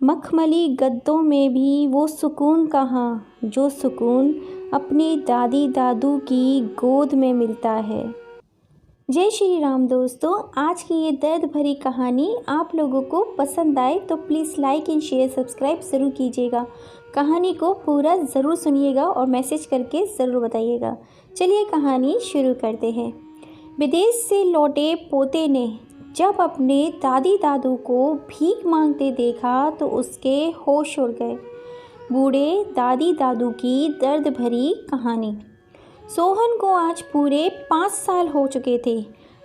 मखमली गद्दों में भी वो सुकून कहाँ, जो सुकून अपने दादी दादू की गोद में मिलता है। जय श्री राम दोस्तों, आज की ये दर्द भरी कहानी आप लोगों को पसंद आए तो please like and share subscribe ज़रूर कीजिएगा। कहानी को पूरा ज़रूर सुनिएगा और मैसेज करके ज़रूर बताइएगा। चलिए कहानी शुरू करते हैं। विदेश से लौटे पोते ने जब अपने दादी दादू को भीख मांगते देखा तो उसके होश उड़ गए। बूढ़े दादी दादू की दर्द भरी कहानी। सोहन को आज पूरे 5 साल हो चुके थे।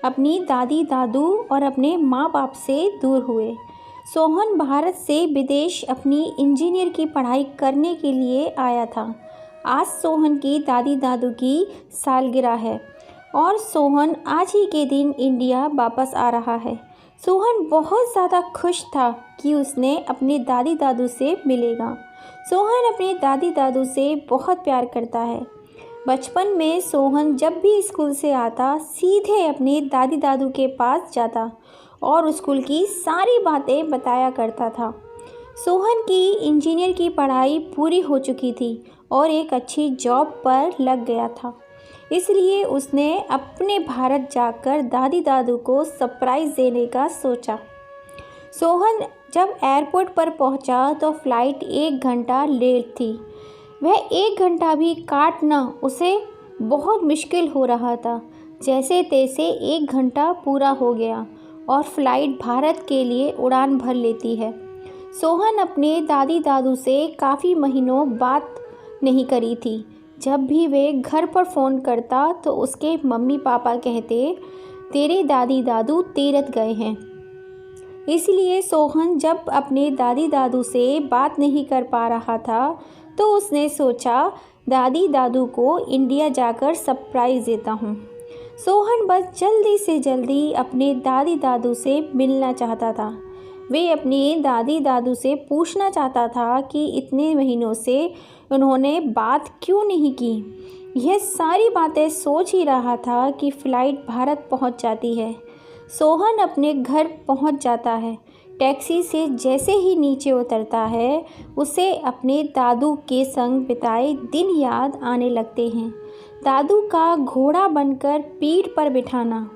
अपनी दादी दादू और अपने माँ बाप से दूर हुए। सोहन भारत से विदेश अपनी इंजीनियर की पढ़ाई करने के लिए आया था। आज सोहन की दादी दादू की सालगिरह है और सोहन आज ही के दिन इंडिया वापस आ रहा है। सोहन बहुत ज़्यादा खुश था कि उसने अपने दादी दादू से मिलेगा। सोहन अपने दादी दादू से बहुत प्यार करता है। बचपन में सोहन जब भी स्कूल से आता सीधे अपने दादी दादू के पास जाता और स्कूल की सारी बातें बताया करता था। सोहन की इंजीनियर की पढ़ाई पूरी हो चुकी थी और एक अच्छी जॉब पर लग गया था, इसलिए उसने अपने भारत जाकर दादी दादू को सरप्राइज़ देने का सोचा। सोहन जब एयरपोर्ट पर पहुंचा तो फ़्लाइट 1 घंटा लेट थी। वह 1 घंटा भी काटना उसे बहुत मुश्किल हो रहा था। जैसे तैसे 1 घंटा पूरा हो गया और फ़्लाइट भारत के लिए उड़ान भर लेती है। सोहन अपने दादी दादू से काफ़ी महीनों बात नहीं करी थी। जब भी वे घर पर फ़ोन करता तो उसके मम्मी पापा कहते, तेरे दादी दादू तीरथ गए हैं। इसलिए सोहन जब अपने दादी दादू से बात नहीं कर पा रहा था तो उसने सोचा दादी दादू को इंडिया जाकर सरप्राइज़ देता हूँ। सोहन बस जल्दी से जल्दी अपने दादी दादू से मिलना चाहता था। वे अपने दादी दादू से पूछना चाहता था कि इतने महीनों से उन्होंने बात क्यों नहीं की। यह सारी बातें सोच ही रहा था कि फ़्लाइट भारत पहुंच जाती है। सोहन अपने घर पहुंच जाता है। टैक्सी से जैसे ही नीचे उतरता है उसे अपने दादू के संग बिताए दिन याद आने लगते हैं। दादू का घोड़ा बनकर पीठ पर बिठाना,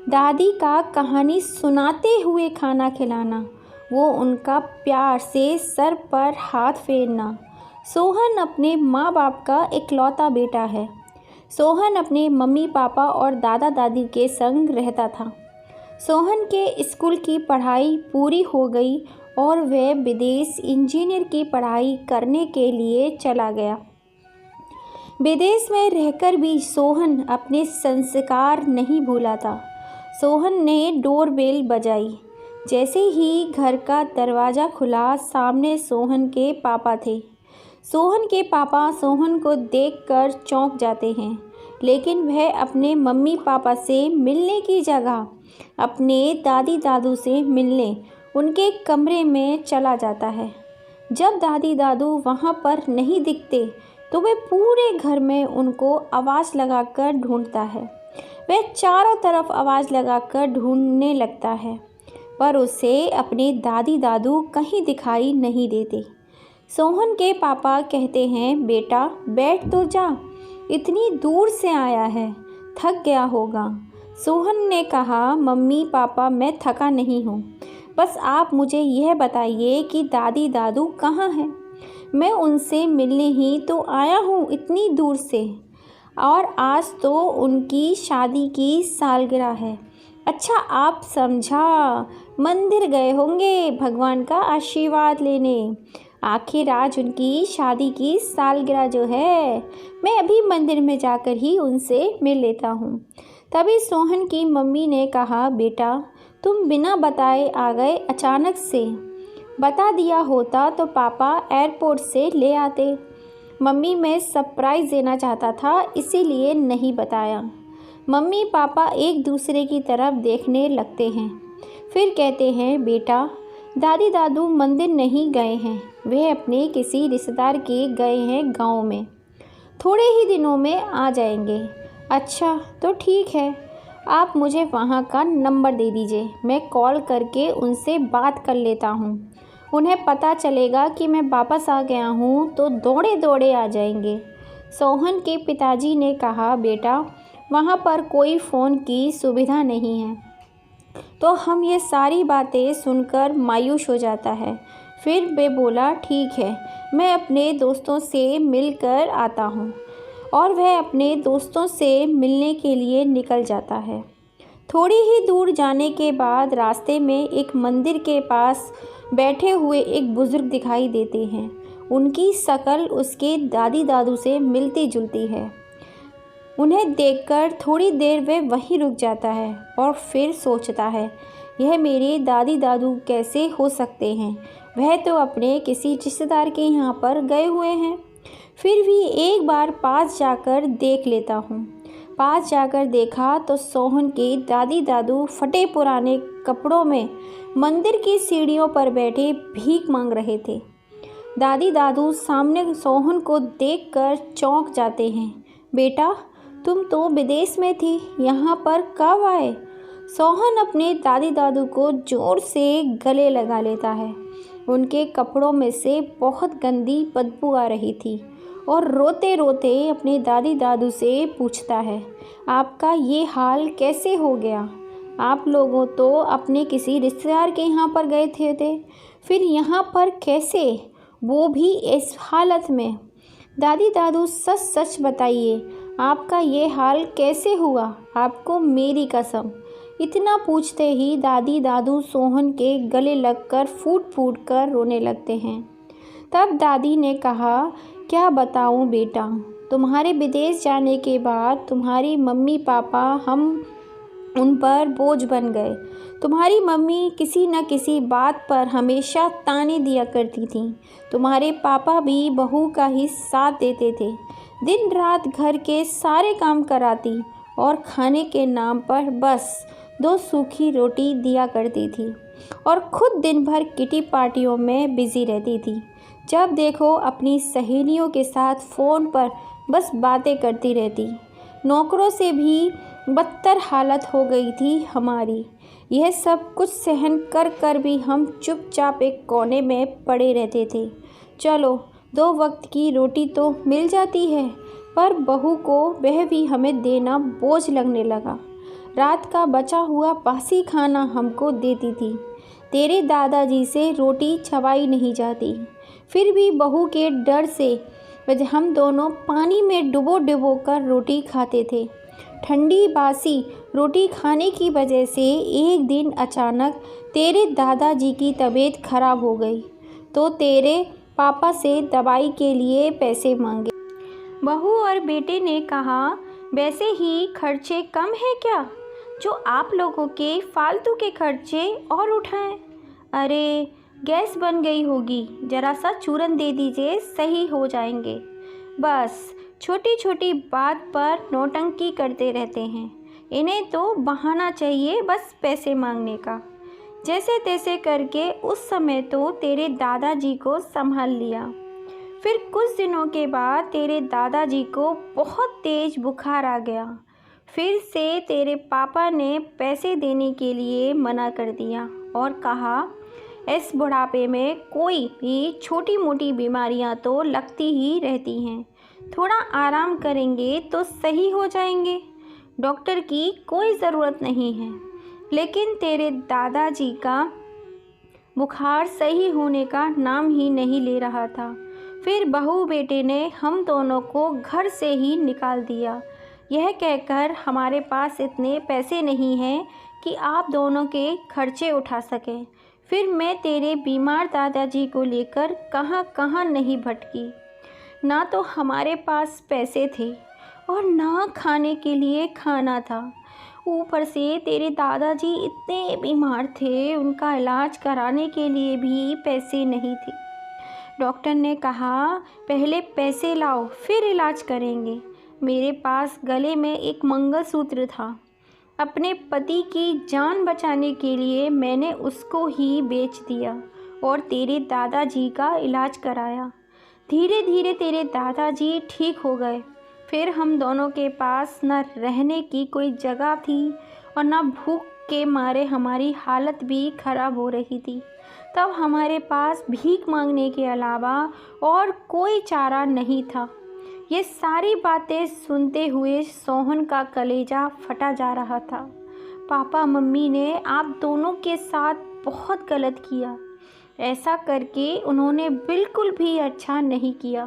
दादी का कहानी सुनाते हुए खाना खिलाना, वो उनका प्यार से सर पर हाथ फेरना। सोहन अपने माँ बाप का इकलौता बेटा है। सोहन अपने मम्मी पापा और दादा दादी के संग रहता था। सोहन के स्कूल की पढ़ाई पूरी हो गई और वह विदेश इंजीनियर की पढ़ाई करने के लिए चला गया। विदेश में रहकर भी सोहन अपने संस्कार नहीं भूला था। सोहन ने डोरबेल बजाई। जैसे ही घर का दरवाज़ा खुला सामने सोहन के पापा थे। सोहन के पापा सोहन को देखकर चौंक जाते हैं, लेकिन वह अपने मम्मी पापा से मिलने की जगह अपने दादी दादू से मिलने उनके कमरे में चला जाता है। जब दादी दादू वहाँ पर नहीं दिखते तो वह पूरे घर में उनको आवाज़ लगाकर ढूंढता है। वह चारों तरफ आवाज़ लगाकर ढूंढने लगता है, पर उसे अपने दादी दादू कहीं दिखाई नहीं देते। सोहन के पापा कहते हैं, बेटा बैठ तो जा, इतनी दूर से आया है, थक गया होगा। सोहन ने कहा, मम्मी पापा मैं थका नहीं हूँ, बस आप मुझे यह बताइए कि दादी दादू कहाँ हैं। मैं उनसे मिलने ही तो आया हूँ इतनी दूर से, और आज तो उनकी शादी की सालगिरह है। अच्छा आप समझा, मंदिर गए होंगे भगवान का आशीर्वाद लेने। आखिर आज उनकी शादी की सालगिरह जो है, मैं अभी मंदिर में जाकर ही उनसे मिल लेता हूँ। तभी सोहन की मम्मी ने कहा, बेटा तुम बिना बताए आ गए अचानक से। बता दिया होता तो पापा एयरपोर्ट से ले आते। मम्मी मैं सरप्राइज़ देना चाहता था इसीलिए नहीं बताया। मम्मी पापा एक दूसरे की तरफ देखने लगते हैं, फिर कहते हैं, बेटा दादी दादू मंदिर नहीं गए हैं, वे अपने किसी रिश्तेदार के गए हैं गांव में, थोड़े ही दिनों में आ जाएंगे। अच्छा तो ठीक है, आप मुझे वहाँ का नंबर दे दीजिए, मैं कॉल करके उनसे बात कर लेता हूँ। उन्हें पता चलेगा कि मैं वापस आ गया हूँ तो दौड़े दौड़े आ जाएंगे। सोहन के पिताजी ने कहा, बेटा वहाँ पर कोई फ़ोन की सुविधा नहीं है। तो हम ये सारी बातें सुनकर मायूस हो जाता है। फिर वे बोला, ठीक है, मैं अपने दोस्तों से मिलकर आता हूँ। और वह अपने दोस्तों से मिलने के लिए निकल जाता है। थोड़ी ही दूर जाने के बाद रास्ते में एक मंदिर के पास बैठे हुए एक बुज़ुर्ग दिखाई देते हैं। उनकी शक्ल उसके दादी दादू से मिलती जुलती है। उन्हें देखकर थोड़ी देर वह वहीं रुक जाता है और फिर सोचता है, यह मेरे दादी दादू कैसे हो सकते हैं? वह तो अपने किसी रिश्तेदार के यहाँ पर गए हुए हैं। फिर भी एक बार पास जाकर देख लेता हूँ। पास जाकर देखा तो सोहन के दादी दादू फटे पुराने कपड़ों में मंदिर की सीढ़ियों पर बैठे भीख मांग रहे थे। दादी दादू सामने सोहन को देखकर चौंक जाते हैं। बेटा, तुम तो विदेश में थी, यहाँ पर कब आए? सोहन अपने दादी दादू को ज़ोर से गले लगा लेता है। उनके कपड़ों में से बहुत गंदी बदबू आ रही थी और रोते रोते अपने दादी दादू से पूछता है, आपका ये हाल कैसे हो गया? आप लोगों तो अपने किसी रिश्तेदार के यहाँ पर गए थे, फिर यहाँ पर कैसे, वो भी इस हालत में? दादी दादू सच सच बताइए, आपका ये हाल कैसे हुआ? आपको मेरी कसम। इतना पूछते ही दादी दादू सोहन के गले लगकर फूट फूट कर रोने लगते हैं। तब दादी ने कहा, क्या बताऊं बेटा, तुम्हारे विदेश जाने के बाद तुम्हारी मम्मी पापा हम उन पर बोझ बन गए। तुम्हारी मम्मी किसी न किसी बात पर हमेशा ताने दिया करती थीं। तुम्हारे पापा भी बहू का ही साथ देते थे। दिन रात घर के सारे काम कराती और खाने के नाम पर बस 2 सूखी रोटी दिया करती थी और खुद दिन भर किटी पार्टियों में बिज़ी रहती थी। जब देखो अपनी सहेलियों के साथ फ़ोन पर बस बातें करती रहती। नौकरों से भी बदतर हालत हो गई थी हमारी। यह सब कुछ सहन कर कर भी हम चुपचाप एक कोने में पड़े रहते थे। चलो 2 वक्त की रोटी तो मिल जाती है, पर बहू को वह भी हमें देना बोझ लगने लगा। रात का बचा हुआ बासी खाना हमको देती थी। तेरे दादाजी से रोटी चबाई नहीं जाती। फिर भी बहू के डर से हम दोनों पानी में डुबो डुबो कर रोटी खाते थे। ठंडी बासी रोटी खाने की वजह से एक दिन अचानक तेरे दादाजी की तबीयत खराब हो गई तो तेरे पापा से दवाई के लिए पैसे मांगे। बहू और बेटे ने कहा, वैसे ही खर्चे कम है क्या, जो आप लोगों के फालतू के खर्चे और उठाएं? अरे गैस बन गई होगी, ज़रा सा चूरन दे दीजिए, सही हो जाएंगे। बस छोटी छोटी बात पर नौटंकी करते रहते हैं। इन्हें तो बहाना चाहिए बस पैसे मांगने का। जैसे तैसे करके उस समय तो तेरे दादाजी को संभाल लिया। फिर कुछ दिनों के बाद तेरे दादाजी को बहुत तेज़ बुखार आ गया। फिर से तेरे पापा ने पैसे देने के लिए मना कर दिया और कहा, इस बुढ़ापे में कोई भी छोटी मोटी बीमारियां तो लगती ही रहती हैं, थोड़ा आराम करेंगे तो सही हो जाएंगे, डॉक्टर की कोई ज़रूरत नहीं है। लेकिन तेरे दादाजी का बुखार सही होने का नाम ही नहीं ले रहा था। फिर बहू बेटे ने हम दोनों को घर से ही निकाल दिया, यह कहकर हमारे पास इतने पैसे नहीं हैं कि आप दोनों के खर्चे उठा सकें। फिर मैं तेरे बीमार दादाजी को लेकर कहाँ कहाँ नहीं भटकी। ना तो हमारे पास पैसे थे और ना खाने के लिए खाना था। ऊपर से तेरे दादाजी इतने बीमार थे, उनका इलाज कराने के लिए भी पैसे नहीं थे। डॉक्टर ने कहा, पहले पैसे लाओ फिर इलाज करेंगे। मेरे पास गले में एक मंगलसूत्र था। अपने पति की जान बचाने के लिए मैंने उसको ही बेच दिया और तेरे दादाजी का इलाज कराया। धीरे धीरे तेरे दादाजी ठीक हो गए। फिर हम दोनों के पास न रहने की कोई जगह थी और न भूख के मारे हमारी हालत भी ख़राब हो रही थी। तब हमारे पास भीख मांगने के अलावा और कोई चारा नहीं था। ये सारी बातें सुनते हुए सोहन का कलेजा फटा जा रहा था। पापा मम्मी ने आप दोनों के साथ बहुत गलत किया। ऐसा करके उन्होंने बिल्कुल भी अच्छा नहीं किया।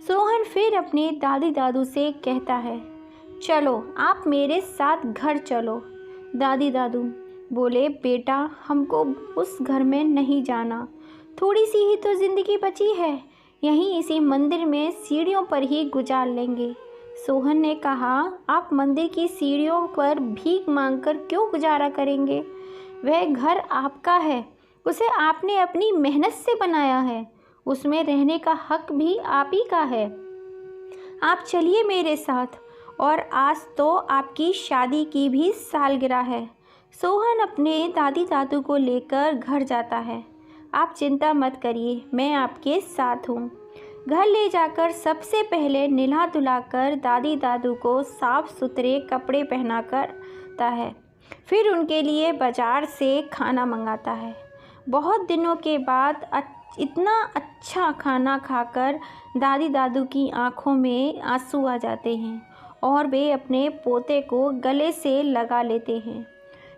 सोहन फिर अपने दादी दादू से कहता है, चलो आप मेरे साथ घर चलो। दादी दादू बोले, बेटा हमको उस घर में नहीं जाना, थोड़ी सी ही तो ज़िंदगी बची है, यहीं इसी मंदिर में सीढ़ियों पर ही गुजार लेंगे। सोहन ने कहा, आप मंदिर की सीढ़ियों पर भीख मांगकर क्यों गुजारा करेंगे? वह घर आपका है, उसे आपने अपनी मेहनत से बनाया है, उसमें रहने का हक भी आप ही का है। आप चलिए मेरे साथ। और आज तो आपकी शादी की भी सालगिरह है। सोहन अपने दादी दादू को लेकर घर जाता है। आप चिंता मत करिए, मैं आपके साथ हूँ। घर ले जाकर सबसे पहले नहला धुलाकर दादी दादू को साफ़ सुथरे कपड़े पहना करता है। फिर उनके लिए बाज़ार से खाना मंगाता है। बहुत दिनों के बाद इतना अच्छा खाना खाकर दादी दादू की आंखों में आंसू आ जाते हैं और वे अपने पोते को गले से लगा लेते हैं।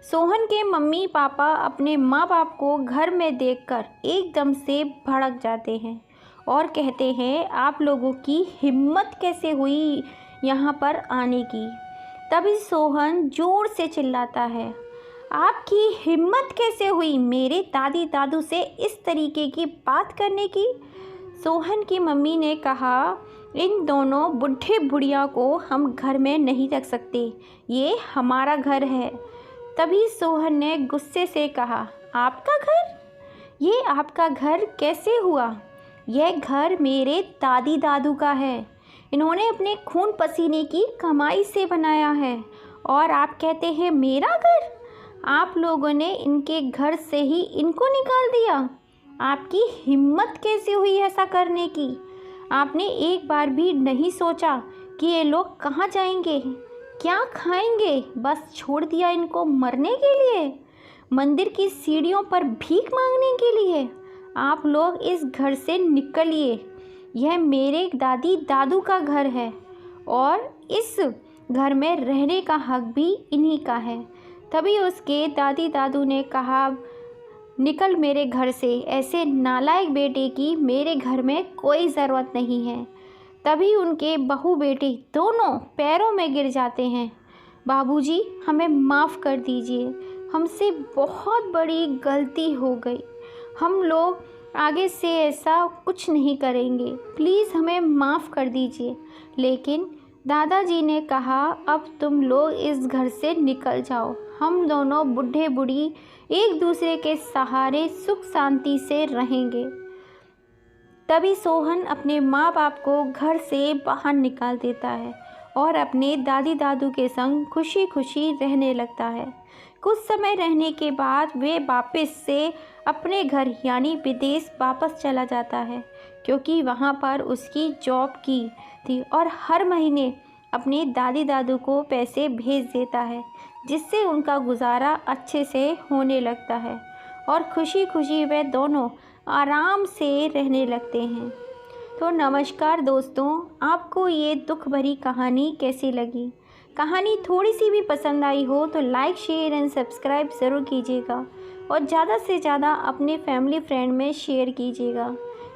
सोहन के मम्मी पापा अपने माँ बाप को घर में देखकर एकदम से भड़क जाते हैं और कहते हैं, आप लोगों की हिम्मत कैसे हुई यहाँ पर आने की? तभी सोहन ज़ोर से चिल्लाता है, आपकी हिम्मत कैसे हुई मेरे दादी दादू से इस तरीके की बात करने की? सोहन की मम्मी ने कहा, इन दोनों बुढ़े बुढ़िया को हम घर में नहीं रख सकते, ये हमारा घर है। तभी सोहन ने गुस्से से कहा, आपका घर? ये आपका घर कैसे हुआ? यह घर मेरे दादी दादू का है, इन्होंने अपने खून पसीने की कमाई से बनाया है और आप कहते हैं मेरा घर? आप लोगों ने इनके घर से ही इनको निकाल दिया। आपकी हिम्मत कैसे हुई ऐसा करने की? आपने एक बार भी नहीं सोचा कि ये लोग कहाँ जाएंगे, क्या खाएंगे? बस छोड़ दिया इनको मरने के लिए, मंदिर की सीढ़ियों पर भीख मांगने के लिए। आप लोग इस घर से निकलिए, यह मेरे दादी दादू का घर है और इस घर में रहने का हक भी इन्हीं का है। तभी उसके दादी दादू ने कहा, निकल मेरे घर से, ऐसे नालायक बेटे की मेरे घर में कोई ज़रूरत नहीं है। तभी उनके बहू बेटे दोनों पैरों में गिर जाते हैं। बाबूजी हमें माफ़ कर दीजिए, हमसे बहुत बड़ी गलती हो गई, हम लोग आगे से ऐसा कुछ नहीं करेंगे, प्लीज़ हमें माफ़ कर दीजिए। लेकिन दादाजी ने कहा, अब तुम लोग इस घर से निकल जाओ, हम दोनों बूढ़े बूढ़ी एक दूसरे के सहारे सुख शांति से रहेंगे। तभी सोहन अपने माँ बाप को घर से बाहर निकाल देता है और अपने दादी दादू के संग खुशी खुशी रहने लगता है। कुछ समय रहने के बाद वे वापस से अपने घर यानी विदेश वापस चला जाता है, क्योंकि वहाँ पर उसकी जॉब की थी और हर महीने अपने दादी दादू को पैसे भेज देता है, जिससे उनका गुजारा अच्छे से होने लगता है और खुशी खुशी वे दोनों आराम से रहने लगते हैं। तो नमस्कार दोस्तों, आपको ये दुख भरी कहानी कैसी लगी? कहानी थोड़ी सी भी पसंद आई हो तो लाइक शेयर एंड सब्सक्राइब ज़रूर कीजिएगा और ज़्यादा से ज़्यादा अपने फैमिली फ्रेंड में शेयर कीजिएगा।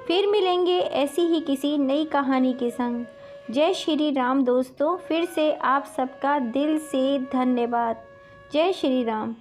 फिर मिलेंगे ऐसी ही किसी नई कहानी के संग। जय श्री राम दोस्तों, फिर से आप सबका दिल से धन्यवाद। जय श्री राम।